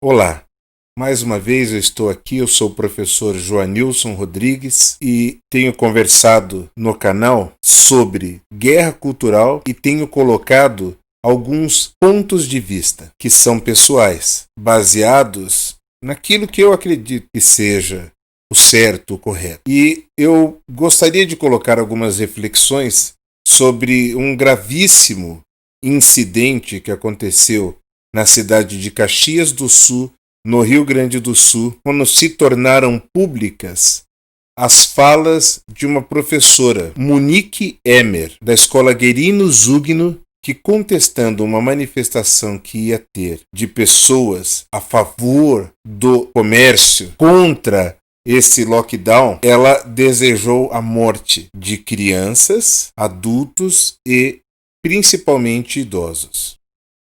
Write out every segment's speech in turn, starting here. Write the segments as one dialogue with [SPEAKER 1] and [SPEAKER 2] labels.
[SPEAKER 1] Olá, mais uma vez eu estou aqui, eu sou o professor Joanilson Rodrigues e tenho conversado no canal sobre guerra cultural e tenho colocado alguns pontos de vista que são pessoais, baseados naquilo que eu acredito que seja o certo, o correto. E eu gostaria de colocar algumas reflexões sobre um gravíssimo incidente que aconteceu na cidade de Caxias do Sul, no Rio Grande do Sul, quando se tornaram públicas as falas de uma professora, Monique Emer, da escola Guerino Zugno, que, contestando uma manifestação que ia ter de pessoas a favor do comércio contra esse lockdown, ela desejou a morte de crianças, adultos e principalmente idosos.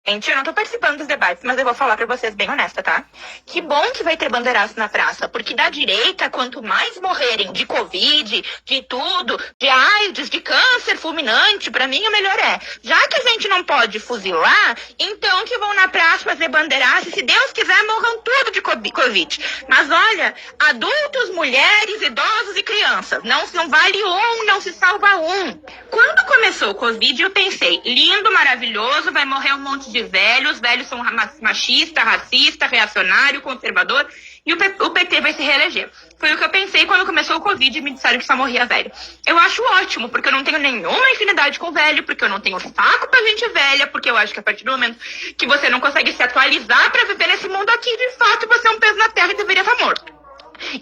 [SPEAKER 2] Gente, eu não tô participando dos debates, mas eu vou falar pra vocês bem honesta, tá? Que bom que vai ter bandeiraço na praça, porque da direita, quanto mais morrerem de Covid, de tudo, de AIDS, de câncer fulminante, pra mim o melhor é. Já que a gente não pode fuzilar, então que vão na praça fazer bandeiraço e se Deus quiser morram tudo de Covid. Mas olha, adultos, mulheres, idosos e crianças, não vale um, não se salva um. Quando começou o Covid, eu pensei, lindo, maravilhoso, vai morrer um monte de velhos, os velhos são machista, racista, reacionário, conservador, e o PT vai se reeleger. Foi o que eu pensei quando começou o Covid e me disseram que só morria velho. Eu acho ótimo, porque eu não tenho nenhuma infinidade com velho, porque eu não tenho saco pra gente velha, porque eu acho que a partir do momento que você não consegue se atualizar pra viver nesse mundo aqui, de fato você é um peso na terra e deveria estar morto.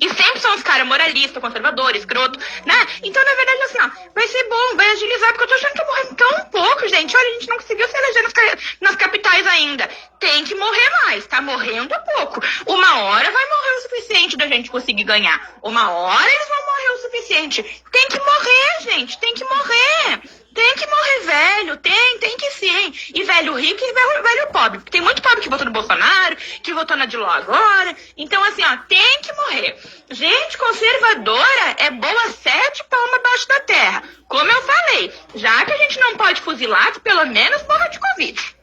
[SPEAKER 2] E sempre são os caras moralistas, conservadores, escroto, né? Então, na verdade, assim, ó, vai ser bom, vai agilizar, porque eu tô achando que eu morrer tão pouco, gente. Olha, a gente não conseguiu se eleger nas capitais ainda. Tem que morrer mais, tá morrendo pouco. Uma hora vai morrer o suficiente da gente conseguir ganhar. Uma hora eles vão morrer o suficiente. Tem que morrer, gente, tem que morrer. Tem que morrer velho, tem que sim. E velho rico e velho pobre. Tem muito pobre que votou no Bolsonaro, que votou na Diló agora. Então, assim, ó, tem que morrer. Gente conservadora é boa 7 palmas abaixo da terra. Como eu falei, já que a gente não pode fuzilar, que pelo menos morra de Covid.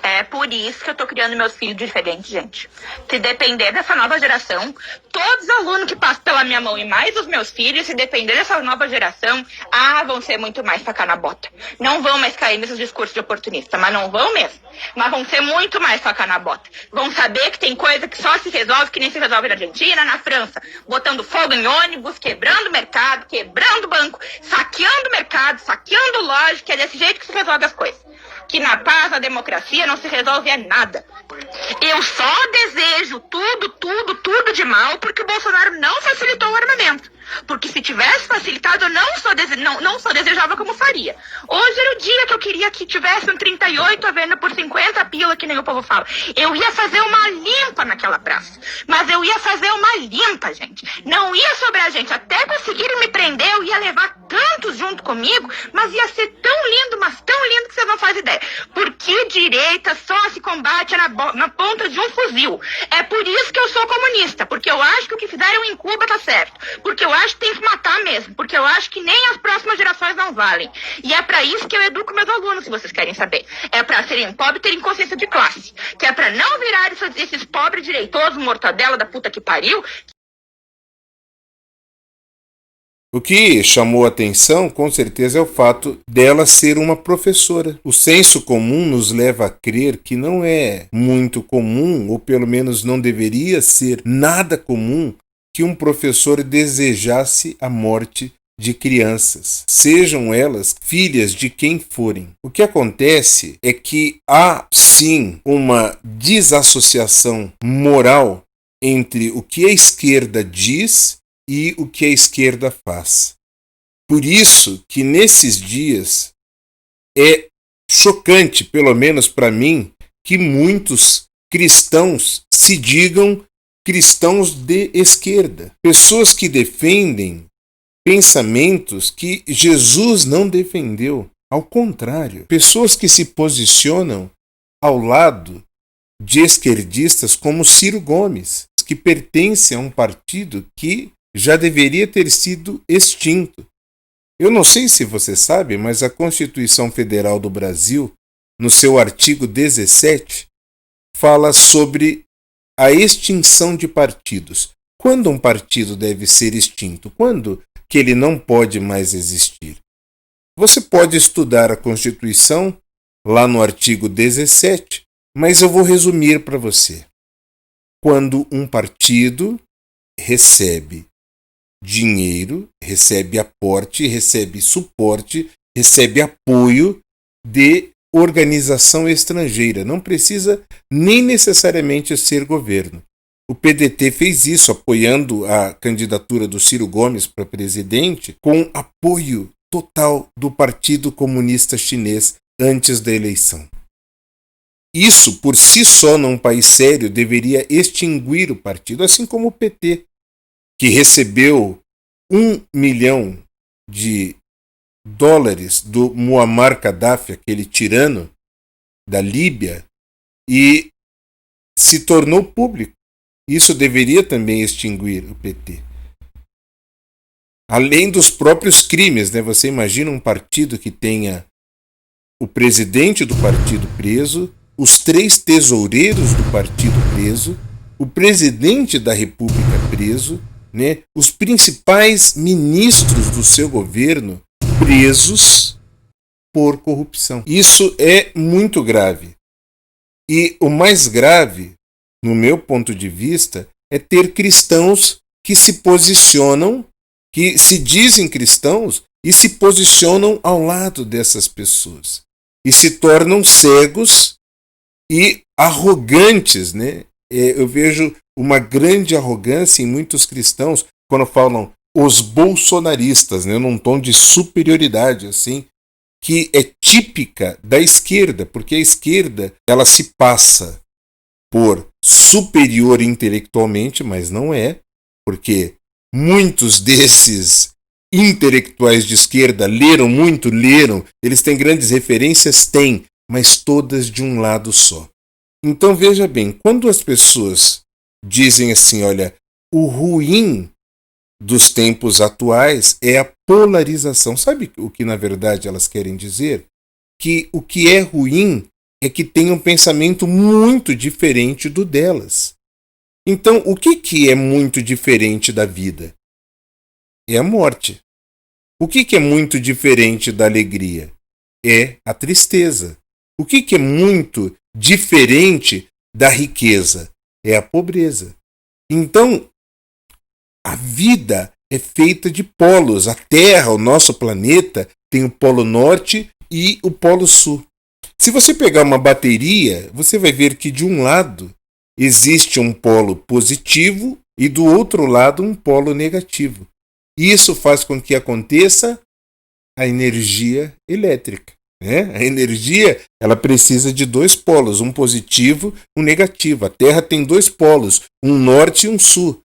[SPEAKER 2] É por isso que eu tô criando meus filhos diferentes, gente. Se depender dessa nova geração, todos os alunos que passam pela minha mão e mais os meus filhos, se depender dessa nova geração, vão ser muito mais faca na bota. Não vão mais cair nesses discursos de oportunista, mas não vão mesmo. Mas vão ser muito mais faca na bota. Vão saber que tem coisa que só se resolve, que nem se resolve na Argentina, na França. Botando fogo em ônibus, quebrando mercado, quebrando banco, saqueando mercado, saqueando loja, que é desse jeito que se resolve as coisas. Que na paz, na democracia, não se resolve nada. Eu só desejo tudo de mal porque o Bolsonaro não facilitou o armamento. Porque se tivesse facilitado, eu não só desejava como faria. Hoje era o dia que eu queria que tivesse um 38 à venda por 50 pila, que nem o povo fala. Eu ia fazer uma limpa naquela praça. Mas eu ia fazer uma limpa, gente. Não ia sobrar gente. Até conseguirem me prender, eu ia levar tantos junto comigo, mas ia ser tão lindo, mas tão lindo que vocês não fazem ideia. Porque direita só se combate na ponta de um fuzil. É por isso que eu sou comunista. Porque eu acho que o que fizeram em Cuba tá certo. Porque eu acho que tem que matar mesmo. Porque eu acho que nem as próximas gerações não valem. E é pra isso que eu educo meus alunos, se vocês querem saber. É pra serem pobres e terem consciência de classe. Que é pra não virar esses pobres direitosos, mortadela da puta que pariu.
[SPEAKER 1] O que chamou a atenção, com certeza, é o fato dela ser uma professora. O senso comum nos leva a crer que não é muito comum, ou pelo menos não deveria ser nada comum, que um professor desejasse a morte de crianças, sejam elas filhas de quem forem. O que acontece é que há, sim, uma desassociação moral entre o que a esquerda diz e o que a esquerda faz. Por isso que nesses dias é chocante, pelo menos para mim, que muitos cristãos se digam cristãos de esquerda. Pessoas que defendem pensamentos que Jesus não defendeu. Ao contrário, pessoas que se posicionam ao lado de esquerdistas como Ciro Gomes, que pertence a um partido que já deveria ter sido extinto. Eu não sei se você sabe, mas a Constituição Federal do Brasil, no seu artigo 17, fala sobre a extinção de partidos. Quando um partido deve ser extinto? Quando que ele não pode mais existir? Você pode estudar a Constituição lá no artigo 17, mas eu vou resumir para você. Quando um partido recebe dinheiro, recebe aporte, recebe suporte, recebe apoio de organização estrangeira. Não precisa nem necessariamente ser governo. O PDT fez isso, apoiando a candidatura do Ciro Gomes para presidente, com apoio total do Partido Comunista Chinês antes da eleição. Isso, por si só, num país sério, deveria extinguir o partido, assim como o PT, que recebeu 1 milhão de dólares do Muammar Gaddafi, aquele tirano da Líbia, e se tornou público. Isso deveria também extinguir o PT. Além dos próprios crimes, né? Você imagina um partido que tenha o presidente do partido preso, os 3 tesoureiros do partido preso, o presidente da República preso, né? Os principais ministros do seu governo presos por corrupção. Isso é muito grave. E o mais grave, no meu ponto de vista, é ter cristãos que se posicionam, que se dizem cristãos e se posicionam ao lado dessas pessoas. E se tornam cegos e arrogantes, né? Eu vejo uma grande arrogância em muitos cristãos quando falam os bolsonaristas, né? Num tom de superioridade, assim, que é típica da esquerda, porque a esquerda ela se passa por superior intelectualmente, mas não é, porque muitos desses intelectuais de esquerda leram muito, eles têm grandes referências, têm, mas todas de um lado só. Então veja bem, quando as pessoas dizem assim, olha, o ruim dos tempos atuais é a polarização. Sabe o que na verdade elas querem dizer? Que o que é ruim é que tem um pensamento muito diferente do delas. Então, o que é muito diferente da vida? É a morte. O que é muito diferente da alegria? É a tristeza. O que é muito diferente da riqueza? É a pobreza. Então, a vida é feita de polos. A Terra, o nosso planeta, tem o Polo Norte e o Polo Sul. Se você pegar uma bateria, você vai ver que de um lado existe um polo positivo e do outro lado um polo negativo. Isso faz com que aconteça a energia elétrica. Né? A energia ela precisa de 2 polos, um positivo e um negativo. A Terra tem 2 polos, um norte e um sul.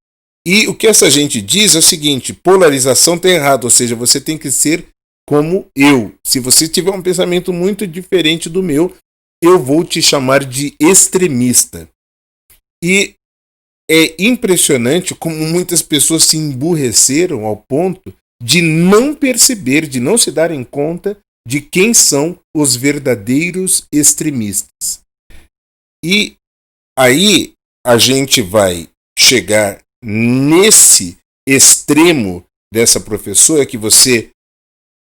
[SPEAKER 1] E o que essa gente diz é o seguinte, polarização está errado, ou seja, você tem que ser como eu. Se você tiver um pensamento muito diferente do meu, eu vou te chamar de extremista. E é impressionante como muitas pessoas se emburreceram ao ponto de não perceber, de não se darem conta de quem são os verdadeiros extremistas. E aí a gente vai chegar nesse extremo dessa professora que você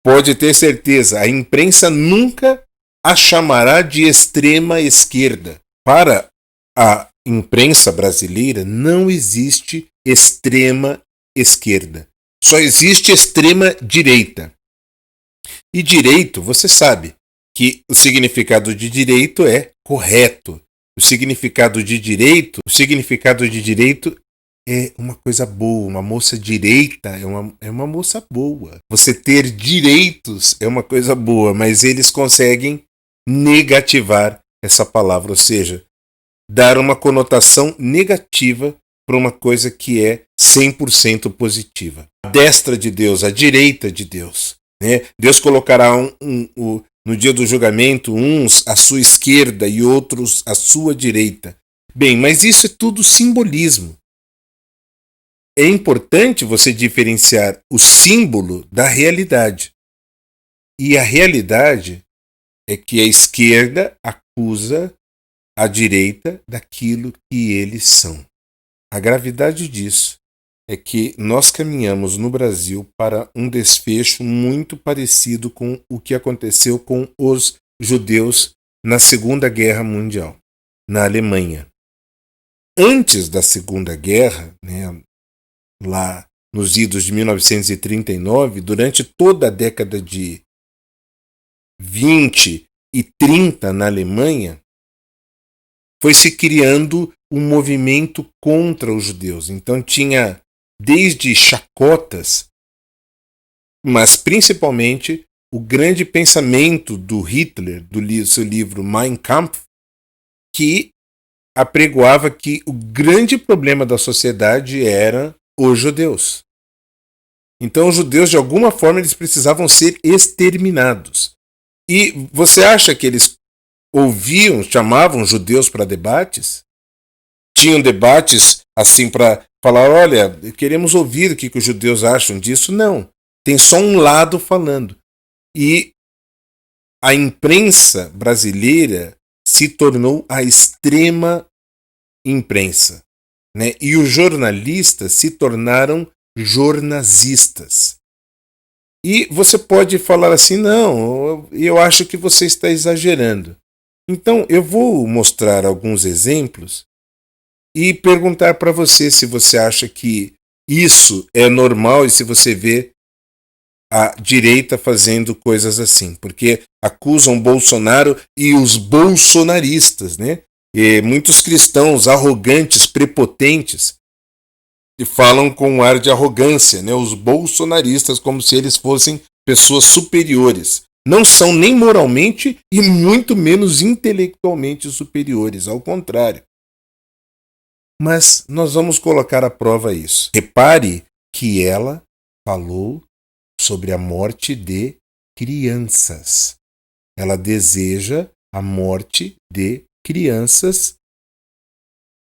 [SPEAKER 1] pode ter certeza, a imprensa nunca a chamará de extrema esquerda. Para a imprensa brasileira não existe extrema esquerda. Só existe extrema direita. E direito, você sabe que o significado de direito é correto. O significado de direito é uma coisa boa. Uma moça direita é uma moça boa. Você ter direitos é uma coisa boa, mas eles conseguem negativar essa palavra, ou seja, dar uma conotação negativa para uma coisa que é 100% positiva. A destra de Deus, a direita de Deus. Né? Deus colocará no dia do julgamento uns à sua esquerda e outros à sua direita. Bem, mas isso é tudo simbolismo. É importante você diferenciar o símbolo da realidade. E a realidade é que a esquerda acusa à direita daquilo que eles são. A gravidade disso é que nós caminhamos no Brasil para um desfecho muito parecido com o que aconteceu com os judeus na Segunda Guerra Mundial, na Alemanha. Antes da Segunda Guerra, lá nos idos de 1939, durante toda a década de 20 e 30 na Alemanha, foi se criando um movimento contra os judeus. Então tinha desde chacotas, mas principalmente o grande pensamento do Hitler, do seu livro Mein Kampf, que apregoava que o grande problema da sociedade era os judeus. Então os judeus, de alguma forma, eles precisavam ser exterminados. E você acha que eles ouviam, chamavam judeus para debates? Tinham debates assim para falar, olha, queremos ouvir o que os judeus acham disso? Não. Tem só um lado falando. E a imprensa brasileira se tornou a extrema imprensa, e os jornalistas se tornaram jornalistas. E você pode falar assim, não, eu acho que você está exagerando. Então eu vou mostrar alguns exemplos e perguntar para você se você acha que isso é normal e se você vê a direita fazendo coisas assim, porque acusam Bolsonaro e os bolsonaristas, E muitos cristãos arrogantes, prepotentes, e falam com um ar de arrogância, os bolsonaristas, como se eles fossem pessoas superiores. Não são nem moralmente e muito menos intelectualmente superiores, ao contrário. Mas nós vamos colocar à prova isso. Repare que ela falou sobre a morte de crianças. Ela deseja a morte de crianças,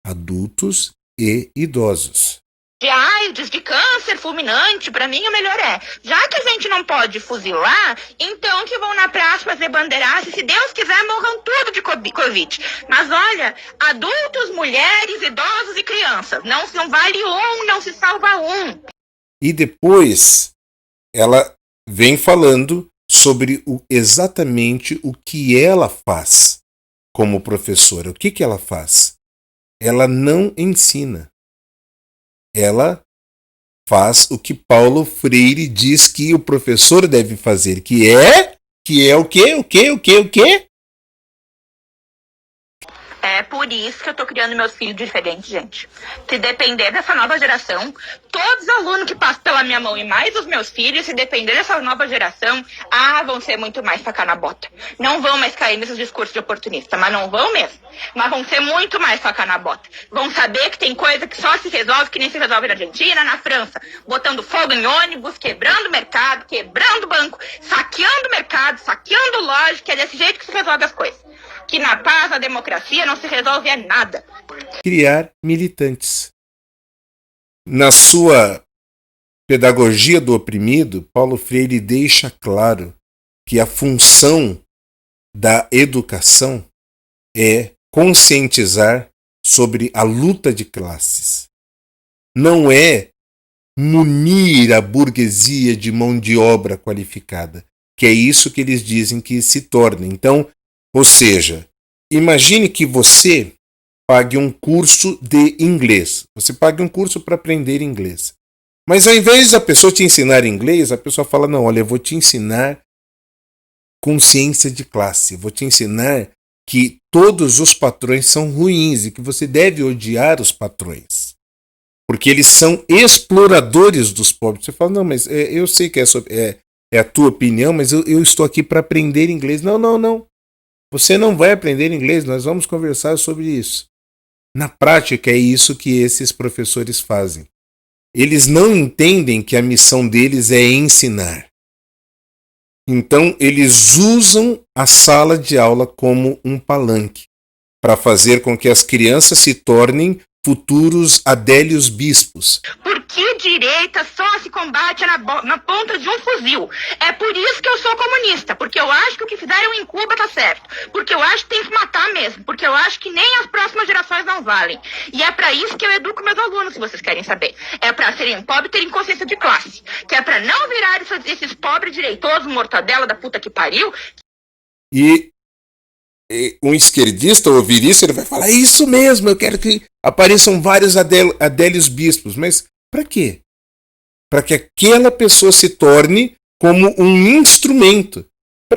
[SPEAKER 1] adultos e idosos.
[SPEAKER 2] De AIDS, de câncer fulminante, pra mim o melhor é, já que a gente não pode fuzilar, então que vão na praça fazer bandeiraço e se Deus quiser morram tudo de Covid. Mas olha, adultos, mulheres, idosos e crianças, não vale um, não se salva um.
[SPEAKER 1] E depois ela vem falando sobre exatamente o que ela faz como professora. O que ela faz? Ela não ensina. Ela faz o que Paulo Freire diz que o professor deve fazer, que é o quê?
[SPEAKER 2] É por isso que eu tô criando meus filhos diferentes, gente. Se depender dessa nova geração, todos os alunos que passam pela minha mão e mais os meus filhos, se depender dessa nova geração, vão ser muito mais faca na bota. Não vão mais cair nesses discursos de oportunista, mas não vão mesmo. Mas vão ser muito mais faca na bota. Vão saber que tem coisa que só se resolve, que nem se resolve na Argentina, na França. Botando fogo em ônibus, quebrando mercado, quebrando banco, saqueando mercado, saqueando loja, que é desse jeito que se resolve as coisas. Que na paz, na democracia, não se resolve nada.
[SPEAKER 1] Criar militantes. Na sua Pedagogia do Oprimido, Paulo Freire deixa claro que a função da educação é conscientizar sobre a luta de classes. Não é munir a burguesia de mão de obra qualificada, que é isso que eles dizem que se torna. Então, ou seja, imagine que você pague um curso de inglês. Você pague um curso para aprender inglês. Mas ao invés da pessoa te ensinar inglês, a pessoa fala, não, olha, eu vou te ensinar consciência de classe. Vou te ensinar que todos os patrões são ruins e que você deve odiar os patrões. Porque eles são exploradores dos pobres. Você fala, não, mas eu sei que é a tua opinião, mas eu estou aqui para aprender inglês. Não. Você não vai aprender inglês, nós vamos conversar sobre isso. Na prática, é isso que esses professores fazem. Eles não entendem que a missão deles é ensinar. Então, eles usam a sala de aula como um palanque para fazer com que as crianças se tornem futuros Adélios Bispos.
[SPEAKER 2] Porque direita só se combate na ponta de um fuzil. É por isso que eu sou comunista. Porque eu acho que o que fizeram em Cuba tá certo. Porque eu acho que tem que matar mesmo. Porque eu acho que nem as próximas gerações não valem. E é pra isso que eu educo meus alunos, se vocês querem saber. É pra serem pobres e terem consciência de classe. Que é pra não virar esses pobres direitosos, mortadela da puta que pariu.
[SPEAKER 1] E um esquerdista ouvir isso, ele vai falar, é isso mesmo, eu quero que apareçam vários Adélios Bispos. Mas para quê? Para que aquela pessoa se torne como um instrumento.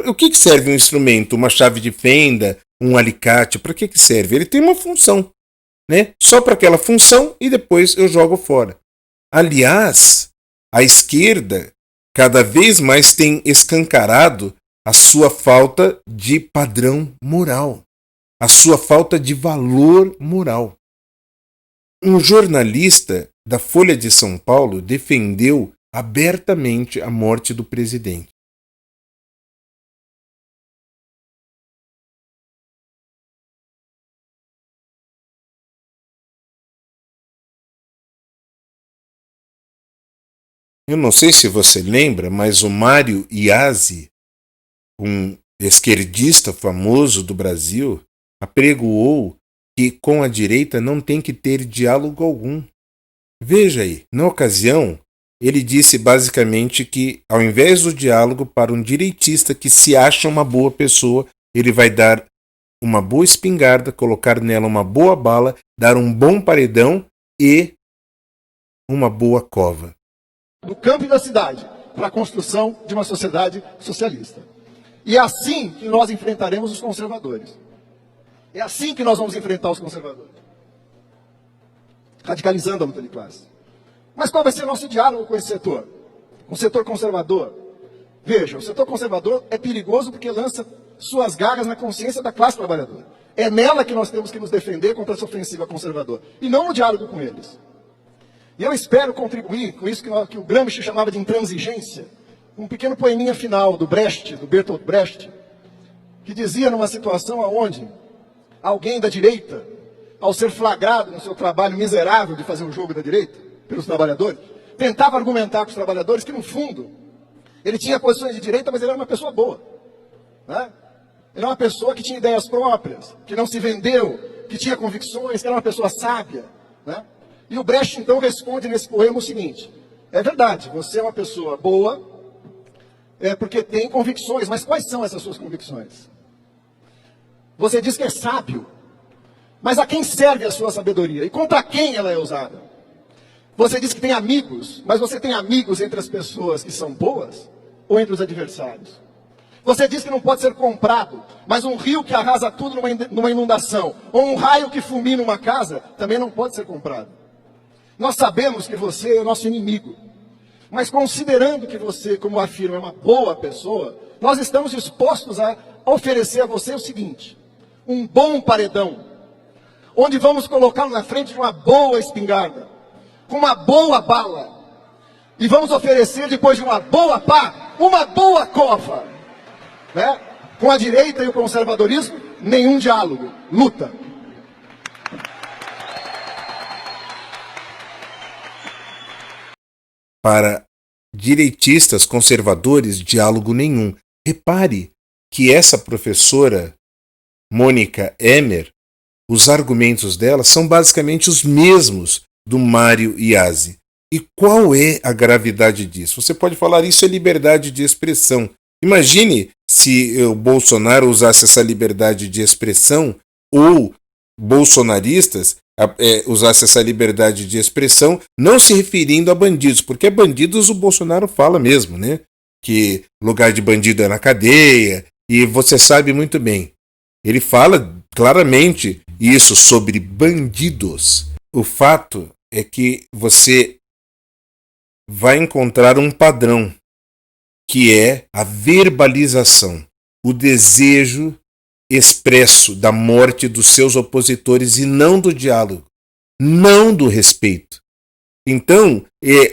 [SPEAKER 1] O que serve um instrumento? Uma chave de fenda, um alicate? Para que serve? Ele tem uma função, né? Só para aquela função e depois eu jogo fora. Aliás, a esquerda cada vez mais tem escancarado a sua falta de padrão moral, a sua falta de valor moral. Um jornalista da Folha de São Paulo defendeu abertamente a morte do presidente. Eu não sei se você lembra, mas o Mário Iazzi, um esquerdista famoso do Brasil, apregoou que com a direita não tem que ter diálogo algum. Veja aí, na ocasião, ele disse basicamente que, ao invés do diálogo para um direitista que se acha uma boa pessoa, ele vai dar uma boa espingarda, colocar nela uma boa bala, dar um bom paredão e uma boa cova.
[SPEAKER 3] Do campo e da cidade, para a construção de uma sociedade socialista. E é assim que nós enfrentaremos os conservadores. É assim que nós vamos enfrentar os conservadores. Radicalizando a luta de classe. Mas qual vai ser o nosso diálogo com esse setor? Com o setor conservador? Veja, o setor conservador é perigoso porque lança suas garras na consciência da classe trabalhadora. É nela que nós temos que nos defender contra essa ofensiva conservadora. E não no diálogo com eles. E eu espero contribuir com isso que o Gramsci chamava de intransigência. Um pequeno poeminha final do Brecht, do Bertolt Brecht, que dizia numa situação onde alguém da direita, ao ser flagrado no seu trabalho miserável de fazer o jogo da direita, pelos trabalhadores, tentava argumentar com os trabalhadores que, no fundo, ele tinha posições de direita, mas ele era uma pessoa boa. Né? Ele era uma pessoa que tinha ideias próprias, que não se vendeu, que tinha convicções, que era uma pessoa sábia. Né? E o Brecht, então, responde nesse poema o seguinte: é verdade, você é uma pessoa boa, porque tem convicções, mas quais são essas suas convicções? Você diz que é sábio, mas a quem serve a sua sabedoria? E contra quem ela é usada? Você diz que tem amigos, mas você tem amigos entre as pessoas que são boas ou entre os adversários? Você diz que não pode ser comprado, mas um rio que arrasa tudo numa inundação, ou um raio que fulmina uma casa, também não pode ser comprado. Nós sabemos que você é o nosso inimigo, mas considerando que você, como afirma, é uma boa pessoa, nós estamos dispostos a oferecer a você o seguinte: um bom paredão, onde vamos colocá-lo na frente de uma boa espingarda, com uma boa bala, e vamos oferecer, depois de uma boa pá, uma boa cova. Né? Com a direita e o conservadorismo, nenhum diálogo, luta.
[SPEAKER 1] Para direitistas conservadores, diálogo nenhum. Repare que essa professora, Mônica Emmer, os argumentos dela são basicamente os mesmos do Mário Iazzi. E qual é a gravidade disso? Você pode falar, isso é liberdade de expressão. Imagine se o Bolsonaro usasse essa liberdade de expressão, ou bolsonaristas usasse essa liberdade de expressão, não se referindo a bandidos, porque bandidos o Bolsonaro fala mesmo, né? Que lugar de bandido é na cadeia, e você sabe muito bem. Ele fala claramente isso sobre bandidos. O fato é que você vai encontrar um padrão, que é a verbalização, o desejo expresso da morte dos seus opositores e não do diálogo, não do respeito. Então,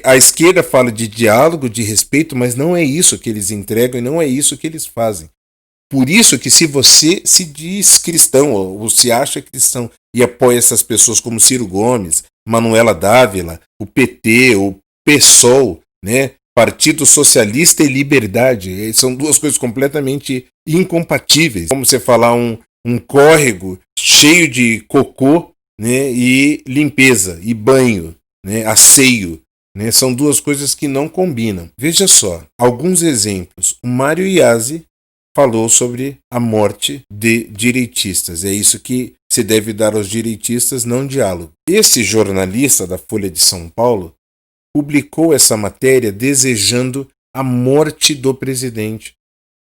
[SPEAKER 1] a esquerda fala de diálogo, de respeito, mas não é isso que eles entregam e não é isso que eles fazem. Por isso que se você se diz cristão ou se acha cristão e apoia essas pessoas como Ciro Gomes, Manuela Dávila, o PT, o PSOL, né? Partido Socialista e Liberdade, são duas coisas completamente incompatíveis. Como você falar um córrego cheio de cocô, né? E limpeza, e banho, né? Asseio. Né? São duas coisas que não combinam. Veja só, alguns exemplos. O Mário Iazzi falou sobre a morte de direitistas. É isso que se deve dar aos direitistas, não diálogo. Esse jornalista da Folha de São Paulo publicou essa matéria desejando a morte do presidente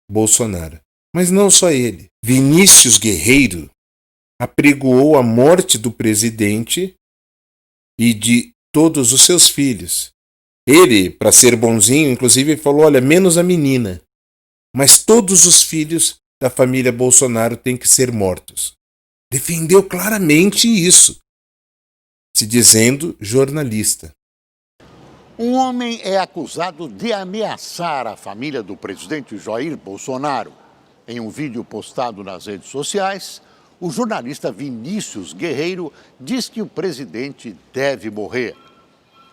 [SPEAKER 1] Bolsonaro. Mas não só ele. Vinícius Guerreiro apregoou a morte do presidente e de todos os seus filhos. Ele, para ser bonzinho, inclusive falou, olha, menos a menina. Mas todos os filhos da família Bolsonaro têm que ser mortos. Defendeu claramente isso, se dizendo jornalista.
[SPEAKER 4] Um homem é acusado de ameaçar a família do presidente Jair Bolsonaro. Em um vídeo postado nas redes sociais, o jornalista Vinícius Guerreiro diz que o presidente deve morrer.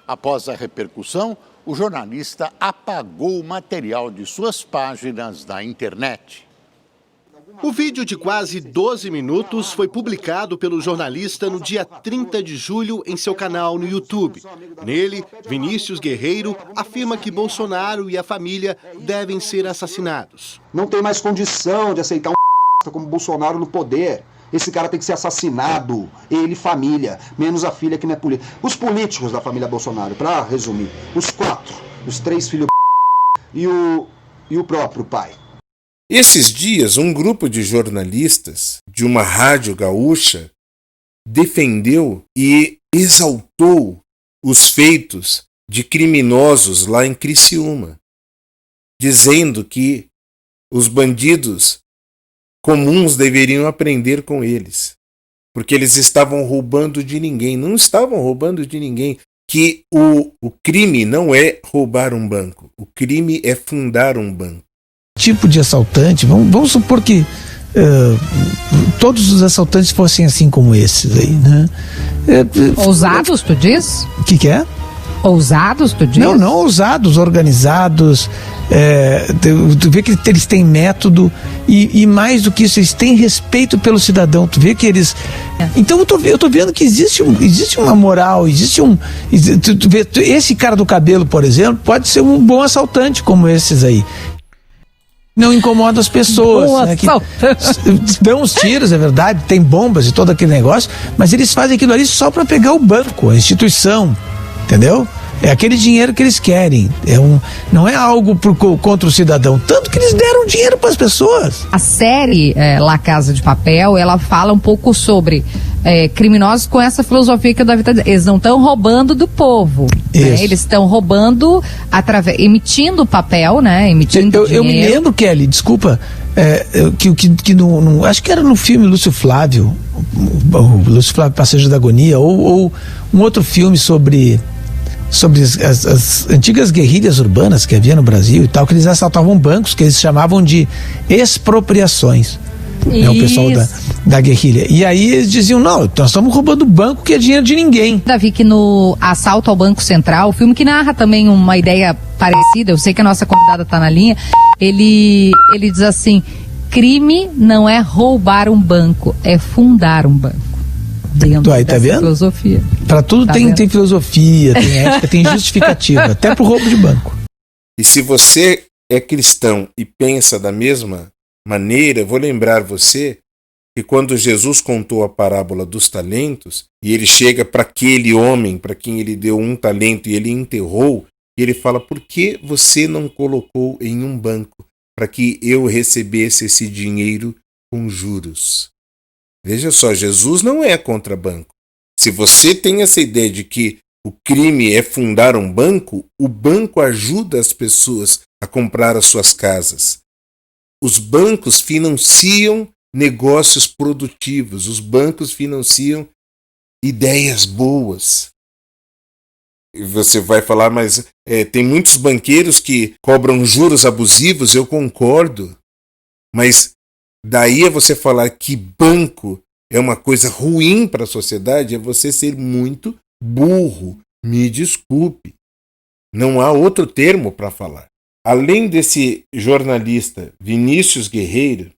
[SPEAKER 4] Após a repercussão, o jornalista apagou o material de suas páginas na internet.
[SPEAKER 5] O vídeo de quase 12 minutos foi publicado pelo jornalista no dia 30 de julho em seu canal no YouTube. Nele, Vinícius Guerreiro afirma que Bolsonaro e a família devem ser assassinados.
[SPEAKER 6] Não tem mais condição de aceitar um como Bolsonaro no poder. Esse cara tem que ser assassinado, ele e família, menos a filha que não é política. Os políticos da família Bolsonaro, para resumir, os 4, os 3 filhos e o próprio pai.
[SPEAKER 1] Esses dias, um grupo de jornalistas de uma rádio gaúcha defendeu e exaltou os feitos de criminosos lá em Criciúma, dizendo que os bandidos comuns deveriam aprender com eles, porque eles estavam roubando de ninguém. Não estavam roubando de ninguém. Que o crime não é roubar um banco, o crime é fundar um banco.
[SPEAKER 7] Tipo de assaltante, vamos supor que todos os assaltantes fossem assim como esses aí, né?
[SPEAKER 8] Ousados, tu diz?
[SPEAKER 7] O que é?
[SPEAKER 8] Ousados, tu diz?
[SPEAKER 7] Não ousados, organizados. Tu vê que eles têm método e mais do que isso, eles têm respeito pelo cidadão. Tu vê que eles... Então eu tô vendo que existe uma moral, tu vê, esse cara do cabelo, por exemplo, pode ser um bom assaltante como esses aí. Não incomoda as pessoas, né, que dão os tiros, é verdade, tem bombas e todo aquele negócio, mas eles fazem aquilo ali só para pegar o banco, a instituição, entendeu? É aquele dinheiro que eles querem, não é algo contra o cidadão, tanto que eles deram dinheiro para as pessoas.
[SPEAKER 8] A série La Casa de Papel, ela fala um pouco sobre criminosos com essa filosofia que o Davi está dizendo. Eles não estão roubando do povo, né? Eles estão roubando, emitindo papel, né? Emitindo dinheiro.
[SPEAKER 7] Eu me lembro, Kelly, desculpa, acho que era no filme Lúcio Flávio, o Lúcio Flávio Passeio da Agonia, ou um outro filme sobre as antigas guerrilhas urbanas que havia no Brasil e tal, que eles assaltavam bancos, que eles chamavam de expropriações. O pessoal da guerrilha. E aí eles diziam, não, nós estamos roubando banco que é dinheiro de ninguém.
[SPEAKER 8] Davi, que no Assalto ao Banco Central, o filme que narra também uma ideia parecida, eu sei que a nossa convidada está na linha, ele diz assim, crime não é roubar um banco, é fundar um banco. Dentro
[SPEAKER 7] aí, tá vendo?
[SPEAKER 8] Filosofia.
[SPEAKER 7] Para tudo tem filosofia, tem ética, tem justificativa, até pro roubo de banco.
[SPEAKER 1] E se você é cristão e pensa da mesma maneira, vou lembrar você que quando Jesus contou a parábola dos talentos, e ele chega para aquele homem para quem ele deu um talento e ele enterrou, e ele fala, por que você não colocou em um banco para que eu recebesse esse dinheiro com juros? Veja só, Jesus não é contra banco. Se você tem essa ideia de que o crime é fundar um banco, o banco ajuda as pessoas a comprar as suas casas. Os bancos financiam negócios produtivos, os bancos financiam ideias boas. E você vai falar, mas tem muitos banqueiros que cobram juros abusivos, eu concordo. Mas daí a você falar que banco é uma coisa ruim para a sociedade, é você ser muito burro. Me desculpe. Não há outro termo para falar. Além desse jornalista Vinícius Guerreiro,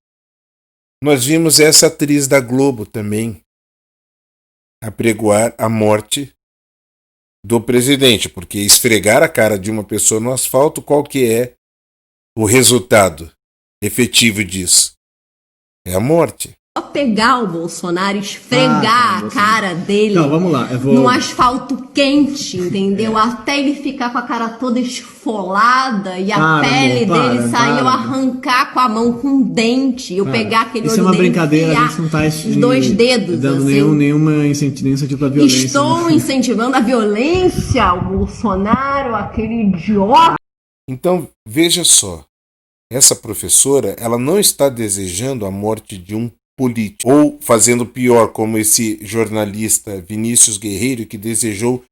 [SPEAKER 1] nós vimos essa atriz da Globo também apregoar a morte do presidente, porque esfregar a cara de uma pessoa no asfalto, qual que é o resultado efetivo disso? É a morte.
[SPEAKER 9] Só pegar o Bolsonaro, esfregar a cara dele
[SPEAKER 10] vamos lá,
[SPEAKER 9] no asfalto quente, entendeu? Até ele ficar com a cara toda esfolada e a pele dele sair, eu arrancar com a mão com um dente, eu pegar aquele
[SPEAKER 10] olho dele. Isso é uma brincadeira, a gente não tá
[SPEAKER 9] os dois dedos,
[SPEAKER 10] dando
[SPEAKER 9] assim.
[SPEAKER 10] nenhuma incentivo à violência.
[SPEAKER 9] Estou incentivando a violência, o Bolsonaro, aquele idiota.
[SPEAKER 1] Então, veja só, essa professora, ela não está desejando a morte de um político, ou fazendo pior, como esse jornalista Vinícius Guerreiro, que desejou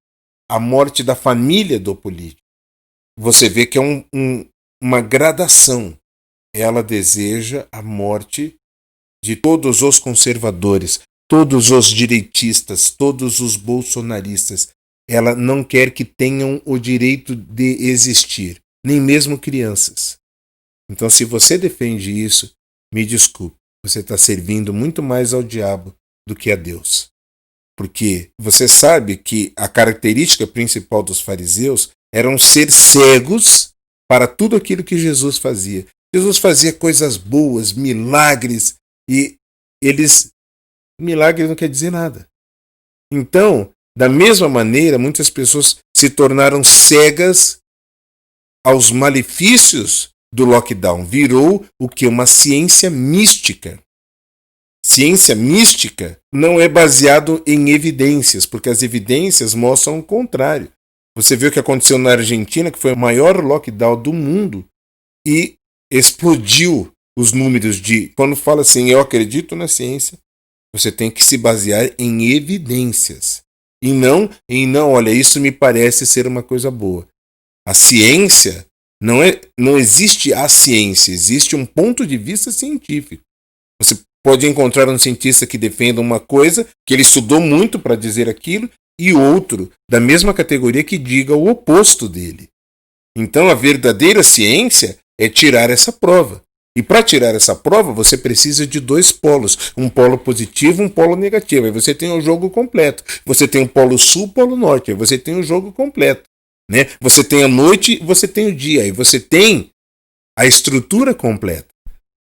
[SPEAKER 1] a morte da família do político. Você vê que é uma gradação. Ela deseja a morte de todos os conservadores, todos os direitistas, todos os bolsonaristas. Ela não quer que tenham o direito de existir, nem mesmo crianças. Então, se você defende isso, me desculpe. Você está servindo muito mais ao diabo do que a Deus. Porque você sabe que a característica principal dos fariseus eram ser cegos para tudo aquilo que Jesus fazia. Jesus fazia coisas boas, milagres, e milagre não quer dizer nada. Então, da mesma maneira, muitas pessoas se tornaram cegas aos malefícios do lockdown. Virou o que? Uma ciência mística. Ciência mística não é baseado em evidências, porque as evidências mostram o contrário. Você viu o que aconteceu na Argentina, que foi o maior lockdown do mundo, e explodiu os números de... Quando fala assim, eu acredito na ciência, você tem que se basear em evidências. E não, olha, isso me parece ser uma coisa boa. A ciência... Não existe a ciência, existe um ponto de vista científico. Você pode encontrar um cientista que defenda uma coisa, que ele estudou muito para dizer aquilo, e outro da mesma categoria que diga o oposto dele. Então a verdadeira ciência é tirar essa prova. E para tirar essa prova, você precisa de dois polos, um polo positivo e um polo negativo. Aí você tem o jogo completo. Você tem o polo sul e o polo norte, aí você tem o jogo completo. Né? Você tem a noite, você tem o dia, e você tem a estrutura completa.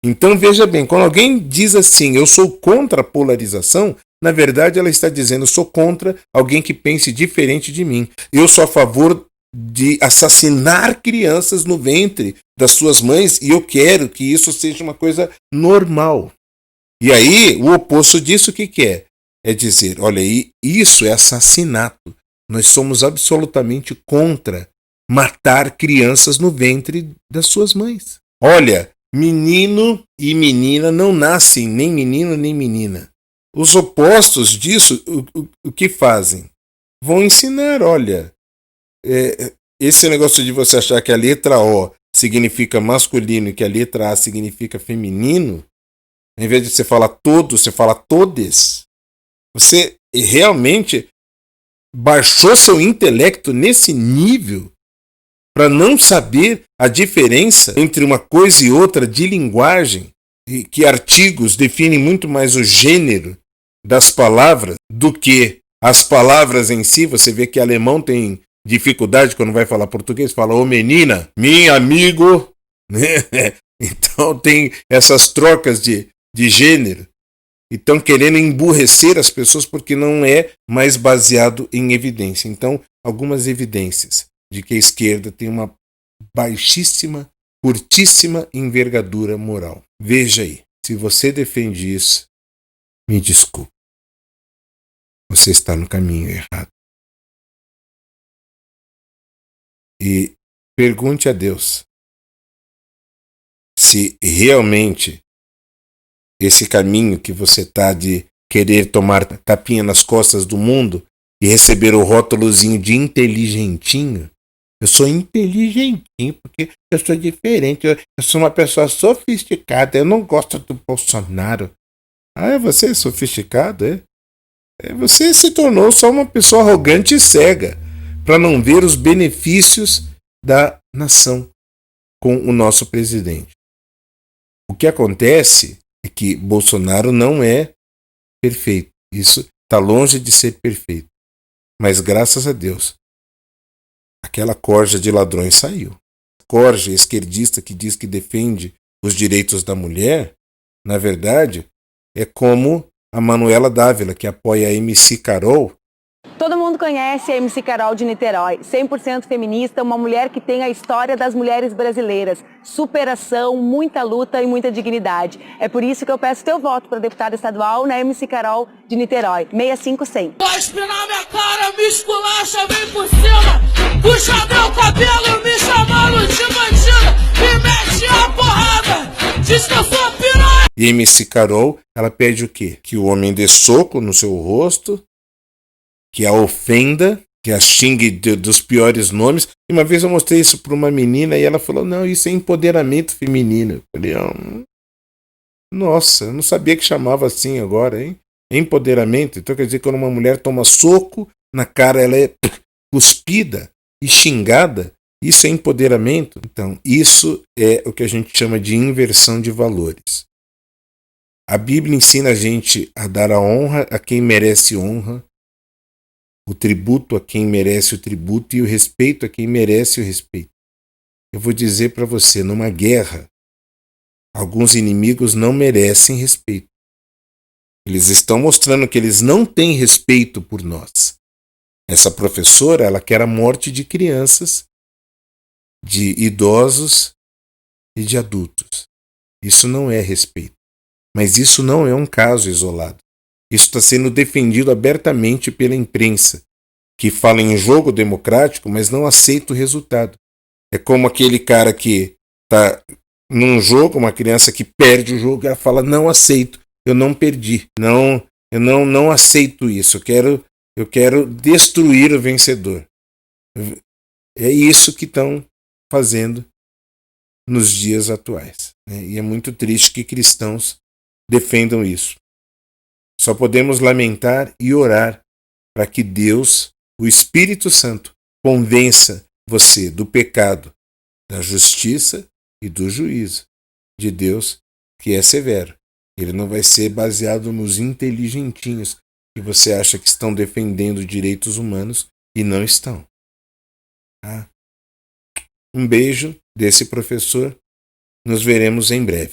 [SPEAKER 1] Então veja bem, quando alguém diz assim, eu sou contra a polarização, na verdade ela está dizendo, eu sou contra alguém que pense diferente de mim. Eu sou a favor de assassinar crianças no ventre das suas mães, e eu quero que isso seja uma coisa normal. E aí, o oposto disso, o que é? É dizer, olha aí, isso é assassinato. Nós somos absolutamente contra matar crianças no ventre das suas mães. Olha, menino e menina não nascem nem menino nem menina. Os opostos disso, o que fazem? Vão ensinar, olha, esse negócio de você achar que a letra O significa masculino e que a letra A significa feminino, em vez de você falar todos, você fala todes. Você realmente baixou seu intelecto nesse nível para não saber a diferença entre uma coisa e outra de linguagem, e que artigos definem muito mais o gênero das palavras do que as palavras em si. Você vê que alemão tem dificuldade quando vai falar português, fala ô menina, meu amigo, né? Então tem essas trocas de gênero. E estão querendo emburrecer as pessoas porque não é mais baseado em evidência. Então, algumas evidências de que a esquerda tem uma baixíssima, curtíssima envergadura moral. Veja aí, se você defende isso, me desculpe. Você está no caminho errado. E pergunte a Deus se realmente esse caminho que você está de querer tomar tapinha nas costas do mundo e receber o rótulozinho de inteligentinho, Eu sou inteligentinho, porque eu sou diferente. Eu sou uma pessoa sofisticada. Eu não gosto do Bolsonaro. Ah, você é sofisticado, é? Você se tornou só uma pessoa arrogante e cega para não ver os benefícios da nação com o nosso presidente. O que acontece é que Bolsonaro não é perfeito. Isso está longe de ser perfeito. Mas graças a Deus, aquela corja de ladrões saiu. A corja esquerdista que diz que defende os direitos da mulher, na verdade, é como a Manuela Dávila, que apoia a MC Carol.
[SPEAKER 11] Todo mundo conhece a MC Carol de Niterói, 100% feminista, uma mulher que tem a história das mulheres brasileiras, superação, muita luta e muita dignidade. É por isso que eu peço teu voto para deputada estadual na MC Carol de Niterói, 65100.
[SPEAKER 12] Cospe na minha cara, me esculacha, vem por cima, puxa meu cabelo, me chamando de bandida, me mete a porrada, diz que eu sou piranha.
[SPEAKER 1] E MC Carol, ela pede o quê? Que o homem dê soco no seu rosto, que a ofenda, que a xingue dos piores nomes. E uma vez eu mostrei isso para uma menina e ela falou, não, isso é empoderamento feminino. Eu falei, nossa, eu não sabia que chamava assim agora, hein? Empoderamento. Então quer dizer que quando uma mulher toma soco na cara, ela é cuspida e xingada. Isso é empoderamento? Então, isso é o que a gente chama de inversão de valores. A Bíblia ensina a gente a dar a honra a quem merece honra, o tributo a quem merece o tributo e o respeito a quem merece o respeito. Eu vou dizer para você, numa guerra, alguns inimigos não merecem respeito. Eles estão mostrando que eles não têm respeito por nós. Essa professora, ela quer a morte de crianças, de idosos e de adultos. Isso não é respeito. Mas isso não é um caso isolado. Isso está sendo defendido abertamente pela imprensa, que fala em jogo democrático, mas não aceita o resultado. É como aquele cara que está num jogo, uma criança que perde o jogo, ela fala, não aceito, eu não perdi, eu não aceito isso, eu quero destruir o vencedor. É isso que estão fazendo nos dias atuais. Né? E é muito triste que cristãos defendam isso. Só podemos lamentar e orar para que Deus, o Espírito Santo, convença você do pecado, da justiça e do juízo de Deus, que é severo. Ele não vai ser baseado nos inteligentinhos que você acha que estão defendendo direitos humanos e não estão. Tá? Um beijo desse professor. Nos veremos em breve.